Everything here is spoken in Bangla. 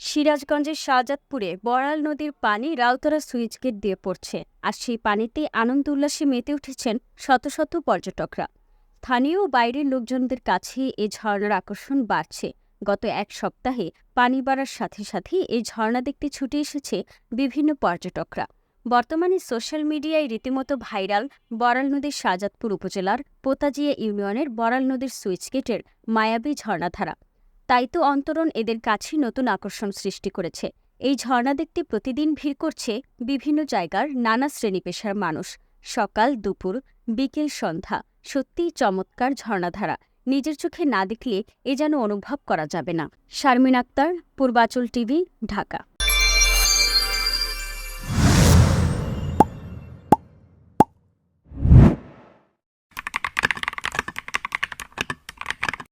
সিরাজগঞ্জের শাহজাদপুরে বড়াল নদীর পানি রাউতারা সুইচ গেট দিয়ে পড়ছে, আর সেই পানিতে আনন্দ উল্লাসে মেতে উঠেছেন শত শত পর্যটকরা। স্থানীয় ও বাইরের লোকজনদের কাছে এই ঝর্ণার আকর্ষণ বাড়ছে। গত এক সপ্তাহে পানি বাড়ার সাথে সাথে এই ঝর্ণা দেখতে ছুটে এসেছে বিভিন্ন পর্যটকরা। বর্তমানে সোশ্যাল মিডিয়ায় রীতিমতো ভাইরাল বড়াল নদীর শাহজাদপুর উপজেলার পোতাজিয়া ইউনিয়নের বড়াল নদীর সুইচ গেটের মায়াবী ঝর্ণাধারা। তাই তো অন্তরণ এদের কাছে নতুন আকর্ষণ সৃষ্টি করেছে। এই ঝর্ণা দেখতে প্রতিদিন ভিড় করছে বিভিন্ন জায়গার নানা শ্রেণী পেশার মানুষ। সকাল, দুপুর, বিকেল, সন্ধ্যা, সত্যিই চমৎকার ঝর্ণাধারা। নিজের চোখে না দেখলে এ যেন অনুভব করা যাবে না। শারমিন আক্তার, পূর্বাচল টিভি, ঢাকা।